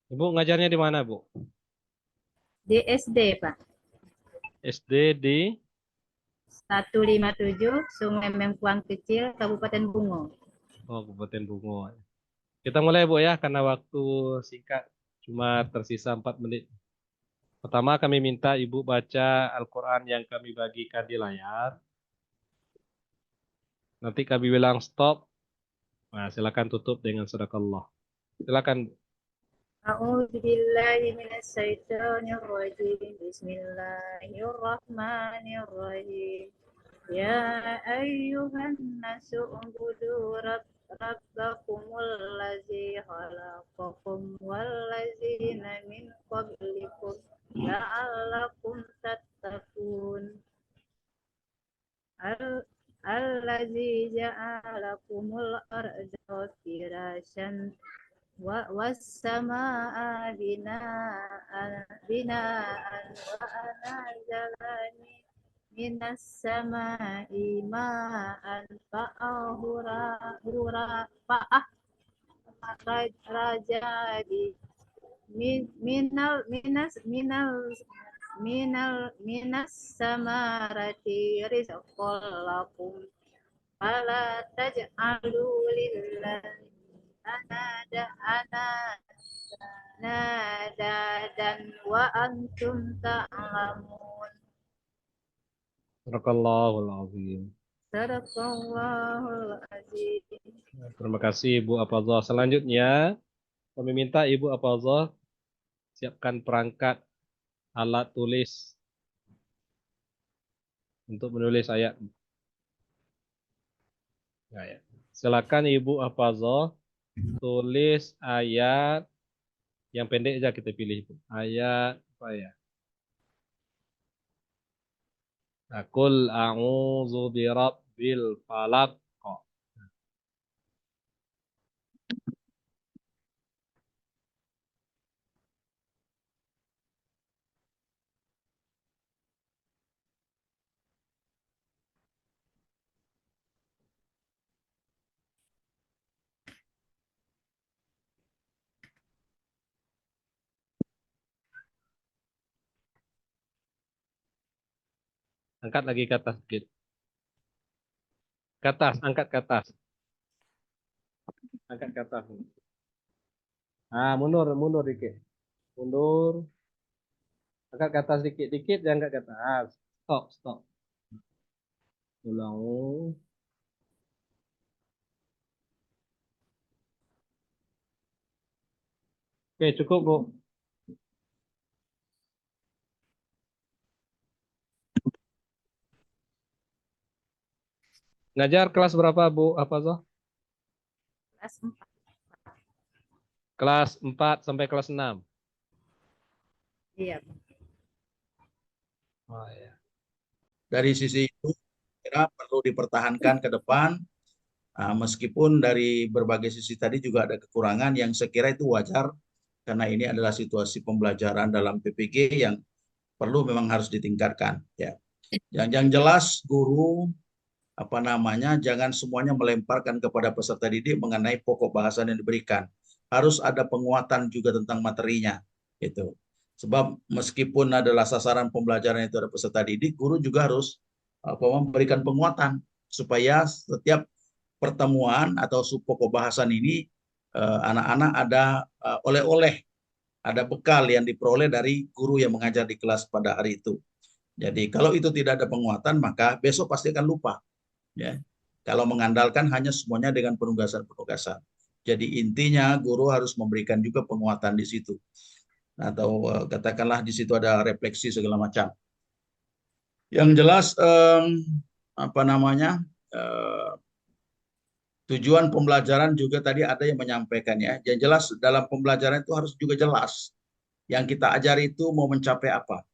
Ibu ngajarnya di mana, Bu? Di SD, Pak. SD di 157 Sungai Mengkuang Kecil, Kabupaten Bungo. Kabupaten Bungo. Kita mulai, Bu ya, karena waktu singkat, cuma tersisa 4 menit. Pertama, kami minta Ibu baca Al-Quran yang kami bagikan di layar. Nanti kami bilang stop. Nah, silakan tutup dengan sedekah. Silakan. A'udzu billahi minasyaitonir rajim. Bismillahirrahmanirrahim. Ya ayyuhan nasu ubudu rabbakumul ladzi khalaqakum wal ladzina min qablikum la'allakum tattaqun. Allazi ja'alakumul arda firasyan was-samaa'a binaan wa anzalani minas samaa'i ma'an fa'ahrajadi minas samarati rizqan lakum fala taj'alu lillahi anada dan wa antum ta'lamun. Sadaqallahul azim. Sadaqallahul azim. Terima kasih Ibu Afadzah. Selanjutnya, kami minta Ibu Afadzah siapkan perangkat alat tulis untuk menulis ayat. Ya, ya. Silakan Ibu Afadzah tulis ayat yang pendek aja kita pilih, Ibu. Ayat apa ya? Qul a'udzu birabbil falaq. Angkat lagi ke atas sedikit. Ke atas, angkat ke atas. Angkat ke atas. Ah, mundur, mundur dikit. Mundur. Angkat ke atas dikit, dikit jangan angkat ke atas. Stop, stop. Ulang. Oke, cukup, Bu. Ngajar kelas berapa, Bu? Apa, Zoh? Kelas 4. Kelas 4 sampai kelas 6. Iya. Oh, ya. Dari sisi itu, kira perlu dipertahankan ke depan, meskipun dari berbagai sisi tadi juga ada kekurangan yang sekira itu wajar, karena ini adalah situasi pembelajaran dalam PPG yang perlu memang harus ditingkatkan. Ya. Yang jelas guru jangan semuanya melemparkan kepada peserta didik mengenai pokok bahasan yang diberikan. Harus ada penguatan juga tentang materinya, itu. Sebab meskipun adalah sasaran pembelajaran itu ada peserta didik, guru juga harus memberikan penguatan supaya setiap pertemuan atau pokok bahasan ini anak-anak ada oleh-oleh, ada bekal yang diperoleh dari guru yang mengajar di kelas pada hari itu. Jadi kalau itu tidak ada penguatan, maka besok pasti akan lupa. Ya. Kalau mengandalkan hanya semuanya dengan penugasan-penugasan. Jadi intinya guru harus memberikan juga penguatan di situ. Atau katakanlah di situ ada refleksi segala macam. Yang jelas apa namanya tujuan pembelajaran juga tadi ada yang menyampaikan ya. Yang jelas dalam pembelajaran itu harus juga jelas. Yang kita ajari itu mau mencapai apa.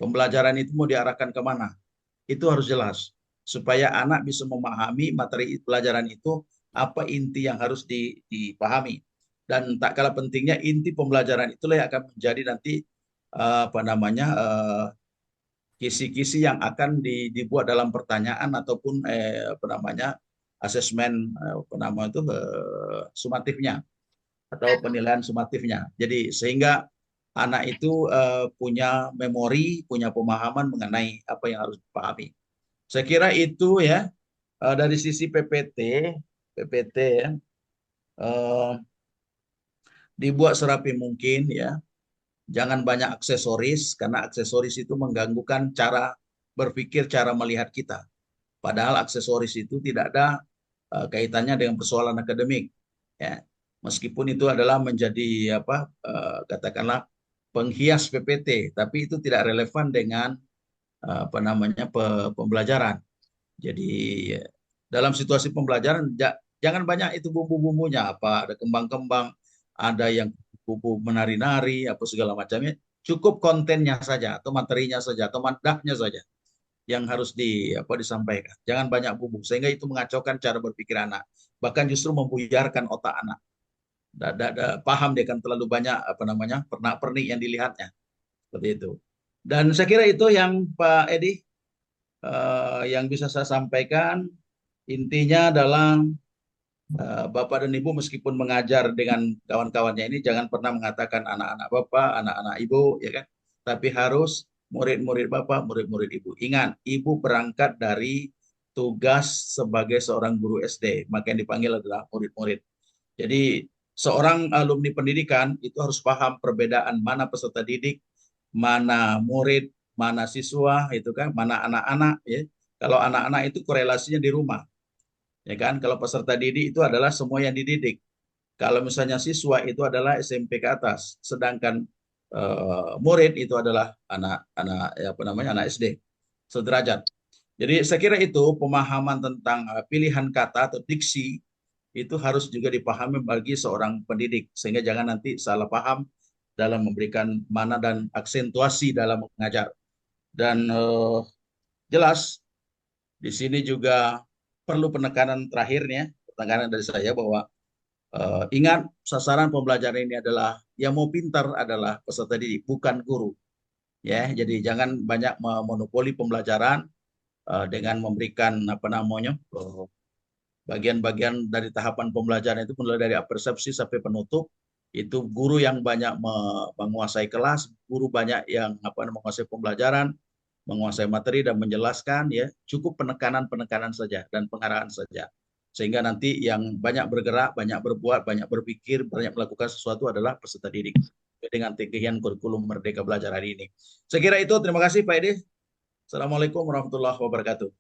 Pembelajaran itu mau diarahkan kemana. Itu harus jelas. Supaya anak bisa memahami materi pelajaran itu apa inti yang harus dipahami. Dan tak kalah pentingnya inti pembelajaran itulah yang akan menjadi nanti kisi-kisi yang akan dibuat dalam pertanyaan ataupun asesmen sumatifnya. atau penilaian sumatifnya. Jadi sehingga anak itu punya memori, punya pemahaman mengenai apa yang harus dipahami. Saya kira itu ya dari sisi PPT ya, eh, dibuat serapi mungkin ya. Jangan banyak aksesoris karena aksesoris itu mengganggukan cara berpikir, cara melihat kita. Padahal aksesoris itu tidak ada kaitannya dengan persoalan akademik. Ya, meskipun itu adalah menjadi apa katakanlah penghias PPT, tapi itu tidak relevan dengan apa namanya pembelajaran. Jadi dalam situasi pembelajaran jangan banyak itu bumbu-bumbunya apa ada kembang-kembang, ada yang bumbu menari-nari apa segala macamnya. Cukup kontennya saja atau materinya saja atau madahnya saja yang harus disampaikan. Jangan banyak bumbu sehingga itu mengacaukan cara berpikir anak. Bahkan justru membuyarkan otak anak. Paham dia kan terlalu banyak apa namanya pernak-pernik yang dilihatnya seperti itu. Dan saya kira itu yang Pak Edi yang bisa saya sampaikan. Intinya adalah Bapak dan Ibu meskipun mengajar dengan kawan-kawannya ini jangan pernah mengatakan anak-anak Bapak, anak-anak Ibu, ya kan? Tapi harus murid-murid Bapak, murid-murid Ibu. Ingat, Ibu berangkat dari tugas sebagai seorang guru SD, maka yang dipanggil adalah murid-murid. Jadi seorang alumni pendidikan itu harus paham perbedaan mana peserta didik, mana murid, mana siswa, itu kan, mana anak-anak, ya. Kalau anak-anak itu korelasinya di rumah. Ya kan, kalau peserta didik itu adalah semua yang dididik. Kalau misalnya siswa itu adalah SMP ke atas, sedangkan murid itu adalah anak-anak ya apa namanya anak SD sederajat. Jadi saya kira itu pemahaman tentang pilihan kata atau diksi itu harus juga dipahami bagi seorang pendidik sehingga jangan nanti salah paham dalam memberikan mana dan aksentuasi dalam mengajar. Dan jelas di sini juga perlu penekanan terakhirnya, penekanan dari saya bahwa ingat sasaran pembelajaran ini adalah yang mau pintar adalah peserta didik, bukan guru. Ya, jadi jangan banyak memonopoli pembelajaran dengan memberikan apa namanya bagian-bagian dari tahapan pembelajaran itu mulai dari persepsi sampai penutup itu guru yang banyak menguasai kelas, guru banyak yang apa menguasai pembelajaran, menguasai materi dan menjelaskan ya cukup penekanan-penekanan saja dan pengarahan saja sehingga nanti yang banyak bergerak, banyak berbuat, banyak berpikir, banyak melakukan sesuatu adalah peserta didik dengan tinggian kurikulum Merdeka Belajar hari ini. Saya kira itu. Terima kasih Pak Edi. Assalamualaikum warahmatullahi wabarakatuh.